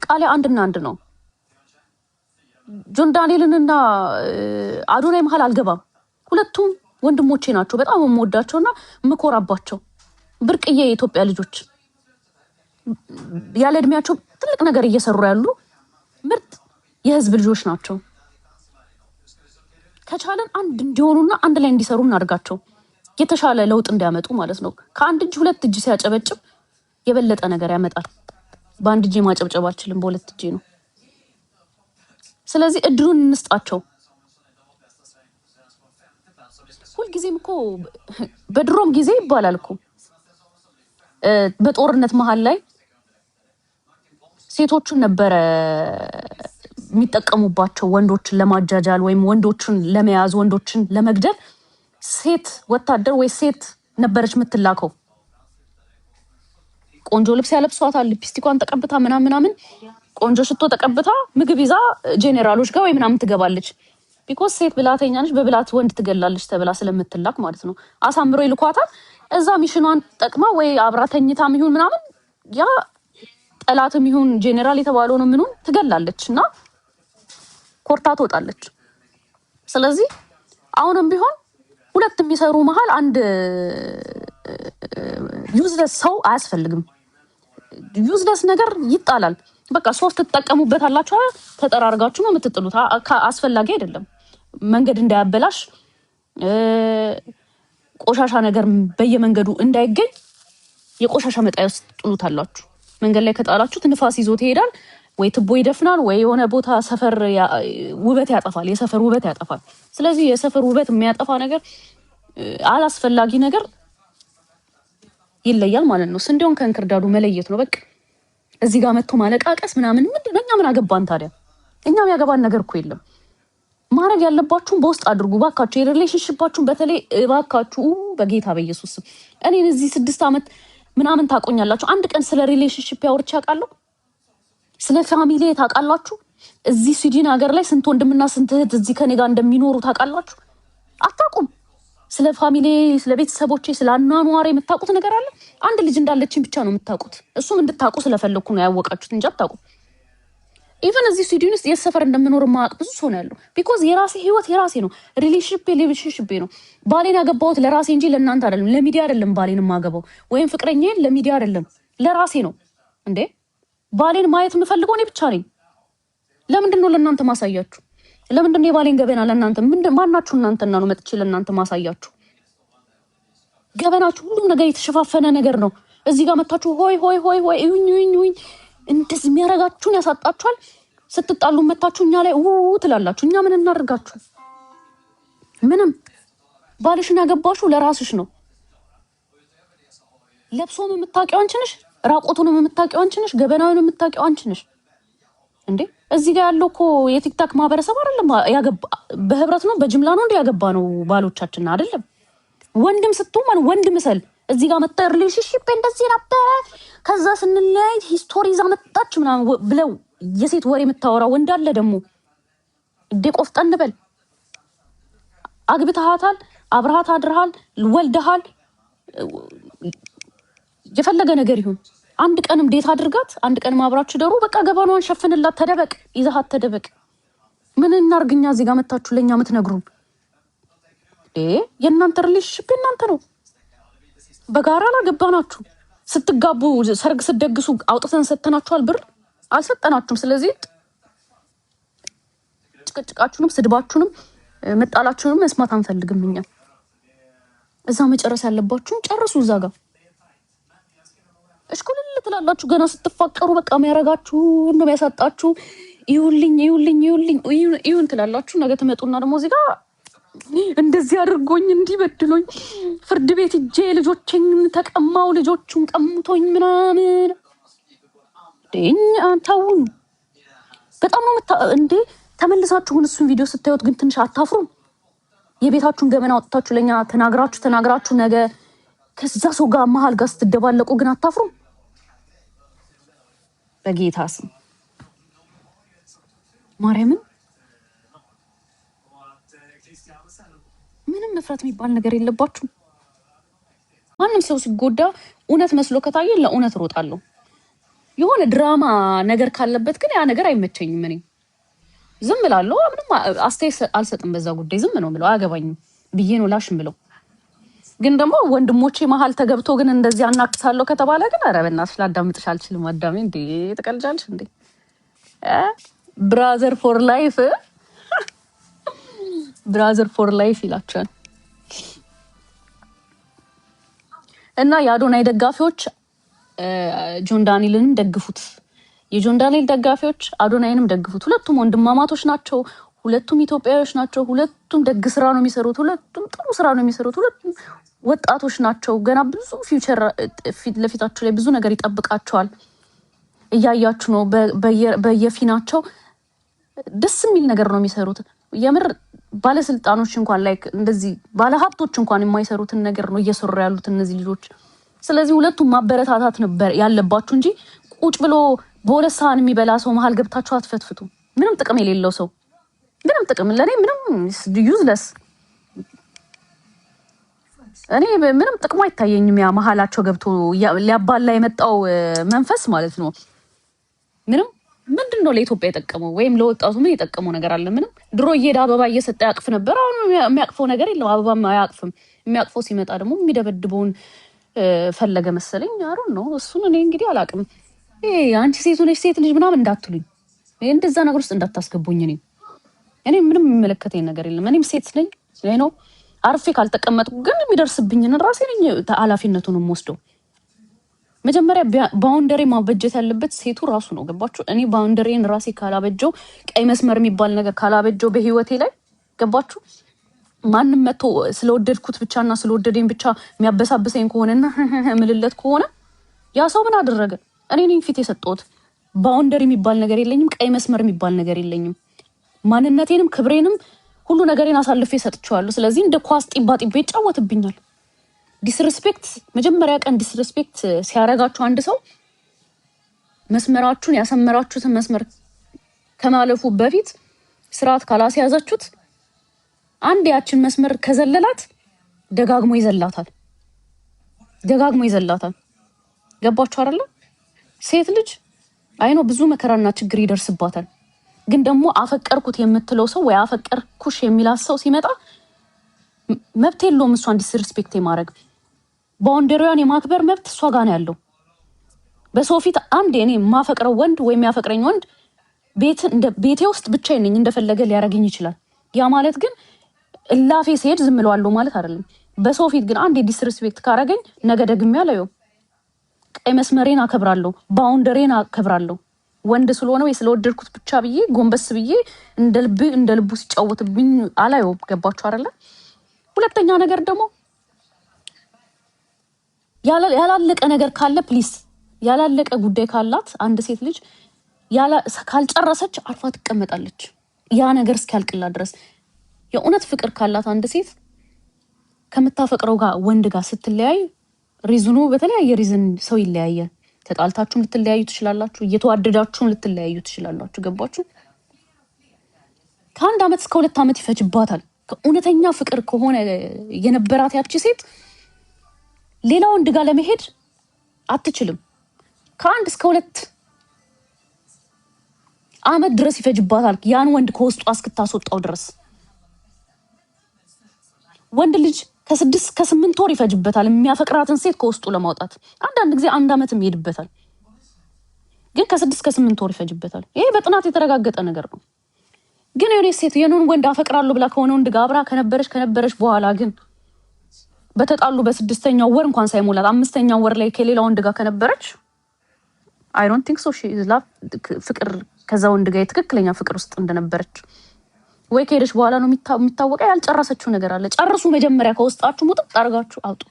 ቃሌ አንድና አንድ ነው። ጆን ዳንኤልንና አዶናይ መሃል አልገባም። ሁለቱም ወንድሞቼ ናቸው። በጣም የምወዳቸውና የምኮራባቸው ብርቅዬ የኢትዮጵያ ልጆች ያለ እድሜያቸው ትልቅ ነገር እየሰሩ ያሉ ምርጥ የህዝብ ልጆች ናቸው። ከቻለን አንድ እንዲሆኑና አንድ ላይ እንዲሰሩ እናድርጋቸው። የተሻለ ለውጥ እንዲያመጡ ማለት ነው። ከአንድ እጅ ሁለት እጅ ሲያጨበጭብ የበለጠ ነገር ያመጣል። በአንድ እጅ ማጨብጨብ አልችልም፣ በሁለት እጅ ነው። ስለዚህ እድሉን እንስጣቸው። ሁልጊዜም እኮ በድሮም ጊዜ ይባላል እኮ በጦርነት መሃል ላይ ሴቶቹን ነበረ የሚጠቀሙባቸው ወንዶችን ለማጃጃል ወይም ወንዶችን ለመያዝ ወንዶችን ለመግደል ሴት ወታደር ወይ ሴት ነበረች የምትላከው። ቆንጆ ልብስ ያለብሷታል፣ ሊፕስቲኳን ተቀብታ ምናምን ቆንጆ ሽቶ ተቀብታ ምግብ ይዛ ጄኔራሎች ጋር ወይ ምናምን ትገባለች። ቢኮዝ ሴት ብላተኛ ነች፣ በብላት ወንድ ትገላለች ተብላ ስለምትላክ ማለት ነው። አሳምሮ ይልኳታል። እዛ ሚሽኗን ጠቅማ ወይ አብራተኝታም ይሁን ምናምን ያ ጠላትም ይሁን ጄኔራል የተባለው ነው ምኑን ትገላለች እና ኮርታ ትወጣለች። ስለዚህ አሁንም ቢሆን ሁለት የሚሰሩ መሃል አንድ ዩዝለስ ሰው አያስፈልግም። ዩዝለስ ነገር ይጣላል። በቃ ሶስት ትጠቀሙበታላችሁ፣ ተጠራርጋችሁ ነው የምትጥሉት። አስፈላጊ አይደለም። መንገድ እንዳያበላሽ ቆሻሻ ነገር በየመንገዱ እንዳይገኝ የቆሻሻ መጣያ ውስጥ ጥሉታላችሁ። መንገድ ላይ ከጣላችሁት ንፋስ ይዞት ይሄዳል፣ ወይ ትቦ ይደፍናል፣ ወይ የሆነ ቦታ ሰፈር ውበት ያጠፋል፣ የሰፈር ውበት ያጠፋል። ስለዚህ የሰፈር ውበት የሚያጠፋ ነገር አላስፈላጊ ነገር ይለያል ማለት ነው። ስንዴውን ከእንክርዳዱ መለየት ነው በቃ። እዚህ ጋር መጥቶ ማለቃቀስ ምናምን ምንድን ነው? እኛ ምን አገባን ታዲያ? እኛም ያገባን ነገር እኮ የለም። ማድረግ ያለባችሁን በውስጥ አድርጉ ባካችሁ። የሪሌሽንሺፓችሁን በተለይ ባካችሁ በጌታ በኢየሱስ እኔ እዚህ 6 ዓመት ምናምን ታቆኛላችሁ። አንድ ቀን ስለ ሪሌሽንሺፕ ያወርቼ አውቃለሁ? ስለ ፋሚሊ ታውቃላችሁ? እዚህ ስዊድን ሀገር ላይ ስንት ወንድምና ስንት እህት እዚህ ከኔ ጋር እንደሚኖሩ ታውቃላችሁ? አታውቁም። ስለ ፋሚሊ፣ ስለ ቤተሰቦቼ፣ ስለ አኗኗሬ የምታውቁት ነገር አለ? አንድ ልጅ እንዳለችኝ ብቻ ነው የምታውቁት። እሱም እንድታውቁ ስለፈለኩ ነው ያወቃችሁት እንጂ አታውቁም። ኢቨን እዚህ ስዊድን ውስጥ የሰፈር እንደምኖር ማቅ ብዙ ሰው ነው ያለው። ቢኮዝ የራሴ ህይወት የራሴ ነው። ሪሌሽንሺፕ ነው። ባሌን ያገባሁት ለራሴ እንጂ ለእናንተ አይደለም፣ ለሚዲያ አይደለም። ባሌን የማገባው ወይም ፍቅረኛዬን ለሚዲያ አይደለም፣ ለራሴ ነው። እንዴ ባሌን ማየት የምፈልገው እኔ ብቻ ነኝ። ለምንድን ነው ለእናንተ ማሳያችሁ? ለምንድን ነው የባሌን ገበና ለእናንተ ማናችሁ እናንተና ነው መጥቼ ለእናንተ ማሳያችሁ? ገበናችሁ ሁሉም ነገር የተሸፋፈነ ነገር ነው። እዚህ ጋር መታችሁ ሆይ ሆይ ሆይ ሆይ እዩኝ እንደዚህ የሚያረጋችሁን ያሳጣችኋል። ስትጣሉ መታችሁ እኛ ላይ ትላላችሁ። እኛ ምን እናደርጋችሁ? ምንም። ባልሽን ያገባሽው ለራስሽ ነው። ለብሶም የምታውቂው አንቺ ነሽ፣ ራቆቱንም የምታውቂው አንቺ ነሽ፣ ገበናውን የምታውቂው አንቺ ነሽ። እንዴ እዚህ ጋር ያለው እኮ የቲክታክ ማህበረሰብ አይደለም ያገባ በህብረት ነው በጅምላ ነው እንዴ ያገባ ነው ባሎቻችን አይደለም። ወንድም ስትሆን ወንድ ምሰል እዚህ ጋር መጣ ሪሌሽንሺፕ እንደዚህ ነበር ከዛ ስንለያይ ሂስቶሪ ይዛ መጣች ምናምን ብለው የሴት ወሬ የምታወራ ወንድ አለ ደግሞ። እንዴ ቆፍጠን በል። አግብተሃታል፣ አብረሃት አድረሃል፣ ወልደሃል፣ የፈለገ ነገር ይሁን አንድ ቀንም ዴት አድርጋት፣ አንድ ቀንም አብራችሁ ደሩ። በቃ ገባኗን ሸፍንላት፣ ተደበቅ፣ ይዘሃት ተደበቅ። ምን እናርግኛ እዚህ ጋር መጣችሁ ለኛ የምትነግሩን? የእናንተ ሪሌሽንሺፕ የእናንተ ነው። በጋራ ላገባናችሁ። ስትጋቡ ሰርግ ስትደግሱ አውጥተን ሰተናችኋል? ብር አልሰጠናችሁም። ስለዚህ ጭቅጭቃችሁንም ስድባችሁንም መጣላችሁንም መስማት አንፈልግም እኛ። እዛ መጨረስ ያለባችሁን ጨርሱ። እዛ ጋር እሽኩልል ትላላችሁ ገና ስትፋቀሩ። በቃ የሚያረጋችሁ ነው የሚያሳጣችሁ። ይሁን ትላላችሁ። ነገ ትመጡና ደግሞ እዚህ ጋር እንደዚህ አድርጎኝ እንዲበድሎኝ ፍርድ ቤት እጄ ልጆቼን ተቀማው ልጆቹን ቀምቶኝ ምናምን ታውን በጣም ነው እንዴ። ተመልሳችሁን እሱን ቪዲዮ ስታዩት ግን ትንሽ አታፍሩም? የቤታችሁን ገመና ወጥታችሁ ለኛ ተናግራችሁ ነገ ከዛ ሰው ጋር መሀል ጋር ስትደባለቁ ግን አታፍሩም? በጌታ ስም ማርያምን ምንም መፍራት የሚባል ነገር የለባችሁም። ማንም ሰው ሲጎዳ እውነት መስሎ ከታየ ለእውነት ሮጣለሁ። የሆነ ድራማ ነገር ካለበት ግን ያ ነገር አይመቸኝም። እኔ ዝም እላለሁ፣ ምንም አስተያየት አልሰጥም በዛ ጉዳይ። ዝም ነው የምለው፣ አያገባኝም ብዬ ነው ላሽም ብለው። ግን ደግሞ ወንድሞቼ መሀል ተገብቶ ግን እንደዚህ አናክሳለሁ ከተባለ ግን ኧረ በእናትሽ ላዳምጥሽ አልችልም። አዳሜ እንዴ ትቀልጃለሽ እንዴ? ብራዘር ፎር ላይፍ ብራዘር ፎር ላይፍ ይላቸዋል። እና የአዶናይ ደጋፊዎች ጆን ዳንኤልንም ደግፉት፣ የጆን ዳንኤል ደጋፊዎች አዶናይንም ደግፉት። ሁለቱም ወንድማማቶች ናቸው። ሁለቱም ኢትዮጵያዊዎች ናቸው። ሁለቱም ደግ ስራ ነው የሚሰሩት። ሁለቱም ጥሩ ስራ ነው የሚሰሩት። ሁለቱም ወጣቶች ናቸው። ገና ብዙ ፊውቸር ፊት ለፊታቸው ላይ ብዙ ነገር ይጠብቃቸዋል። እያያችሁ ነው። በየፊናቸው ደስ የሚል ነገር ነው የሚሰሩት። የምር ባለስልጣኖች እንኳን ላይክ እንደዚህ ባለሀብቶች እንኳን የማይሰሩትን ነገር ነው እየሰሩ ያሉት እነዚህ ልጆች። ስለዚህ ሁለቱም ማበረታታት ነበር ያለባችሁ እንጂ ቁጭ ብሎ በሁለት ሳህን የሚበላ ሰው መሀል ገብታችሁ አትፈትፍቱ። ምንም ጥቅም የሌለው ሰው ምንም ጥቅም ለኔ ምንም ዩዝለስ እኔ ምንም ጥቅሙ አይታየኝም። ያ መሀላቸው ገብቶ ሊያባላ የመጣው መንፈስ ማለት ነው። ምንም ምንድነው ለኢትዮጵያ የጠቀመው ወይም ለወጣቱ ምን የጠቀመው ነገር አለ? ምንም። ድሮ እየሄደ አበባ እየሰጠ ያቅፍ ነበር። አሁን የሚያቅፈው ነገር የለም። አበባም አያቅፍም። የሚያቅፈው ሲመጣ ደግሞ የሚደበድበውን ፈለገ መሰለኝ። አሩን ነው እሱን እኔ እንግዲህ አላቅም። አንቺ ሴት ነሽ ሴት ልጅ ምናምን እንዳትሉኝ፣ እንደዛ ነገር ውስጥ እንዳታስገቡኝ። እኔ ምንም የሚመለከተኝ ነገር የለም። እኔም ሴት ነኝ ነው አርፌ ካልተቀመጥኩ ግን የሚደርስብኝን ራሴ ነኝ ኃላፊነቱን የምወስደው። መጀመሪያ ባውንደሪ ማበጀት ያለበት ሴቱ ራሱ ነው። ገባችሁ? እኔ ባውንደሪን ራሴ ካላበጀው፣ ቀይ መስመር የሚባል ነገር ካላበጀው በህይወቴ ላይ ገባችሁ? ማንም መጥቶ ስለወደድኩት ብቻና ስለወደደኝ ብቻ የሚያበሳብሰኝ ከሆነና ምልለት ከሆነ ያ ሰው ምን አደረገ? እኔ ነኝ ፊት የሰጠሁት። ባውንደሪ የሚባል ነገር የለኝም። ቀይ መስመር የሚባል ነገር የለኝም። ማንነቴንም ክብሬንም ሁሉ ነገሬን አሳልፌ ሰጥቼዋለሁ። ስለዚህ እንደ ኳስ ጢባ ጢባ ይጫወትብኛል። ዲስሪስፔክት መጀመሪያ ቀን ዲስሪስፔክት ሲያረጋችሁ አንድ ሰው መስመራችሁን ያሰመራችሁትን መስመር ከማለፉ በፊት ስርዓት ካላስያዛችሁት አንድ ያችን መስመር ከዘለላት ደጋግሞ ይዘላታል። ገባችሁ አይደለ? ሴት ልጅ አይኖ ብዙ መከራና ችግር ይደርስባታል። ግን ደግሞ አፈቀርኩት የምትለው ሰው ወይ አፈቀርኩሽ የሚላት ሰው ሲመጣ መብት የለውም እሷን ዲስሪስፔክት የማድረግ ባውንደሪዋን የማክበር መብት እሷ ጋር ነው ያለው። በሰው ፊት አንድ እኔ የማፈቅረው ወንድ ወይ የሚያፈቅረኝ ወንድ ቤቴ ውስጥ ብቻዬን ነኝ እንደፈለገ ሊያረገኝ ይችላል። ያ ማለት ግን እላፌ ሲሄድ ዝም እለዋለሁ ማለት አይደለም። በሰው ፊት ግን አንድ ዲስሪስፔክት ካረገኝ ነገ ደግሜ አላየው። ቀይ መስመሬን አከብራለሁ፣ ባውንደሪን አከብራለሁ። ወንድ ስለሆነ ወይ ስለወደድኩት ብቻ ብዬ ጎንበስ ብዬ እንደ ልቡ ሲጫወትብኝ አላየው። ገባችሁ አይደለ? ሁለተኛ ነገር ደግሞ ያላለቀ ነገር ካለ ፕሊስ፣ ያላለቀ ጉዳይ ካላት አንድ ሴት ልጅ ካልጨረሰች አርፋ ትቀመጣለች። ያ ነገር እስኪያልቅላት ድረስ የእውነት ፍቅር ካላት አንድ ሴት ከምታፈቅረው ጋር ወንድ ጋር ስትለያይ ሪዝኑ በተለያየ ሪዝን ሰው ይለያያል። ተጣልታችሁም ልትለያዩ ትችላላችሁ፣ እየተዋደዳችሁም ልትለያዩ ትችላላችሁ። ገባችሁ? ከ1 ዓመት እስከ 2 ዓመት ይፈጅባታል። ከእውነተኛ ፍቅር ከሆነ የነበራት ያቺ ሴት ሌላ ወንድ ጋር ለመሄድ አትችልም። ከ1 እስከ 2 ዓመት ድረስ ይፈጅባታል ያን ወንድ ከውስጧ እስክታስወጣው ድረስ። ወንድ ልጅ ከ6 እስከ 8 ወር ይፈጅበታል የሚያፈቅራትን ሴት ከውስጡ ለማውጣት። አንዳንድ ጊዜ 1 ዓመትም ይሄድበታል፣ ግን ከ6 እስከ 8 ወር ይፈጅበታል። ይሄ በጥናት የተረጋገጠ ነገር ነው። ግን የሆነ ሴት የሆነን ወንድ አፈቅራለሁ ብላ ከሆነ ወንድ ጋር አብራ ከነበረች በኋላ ግን በተጣሉ በ6ኛው ወር እንኳን ሳይሞላት 5ኛው ወር ላይ ከሌላ ወንድ ጋር ከነበረች አይ ዶንት ቲንክ ሶ ሺ ኢዝ ላቭ ፍቅር ከዛ ወንድ ጋር የትክክለኛ ፍቅር ውስጥ እንደነበረች ወይ ከሄደች በኋላ ነው የሚታወቀው። ያልጨረሰችው ነገር አለ። ጨርሱ። መጀመሪያ ከውስጣችሁ ሙጥጥ አድርጋችሁ አውጡ።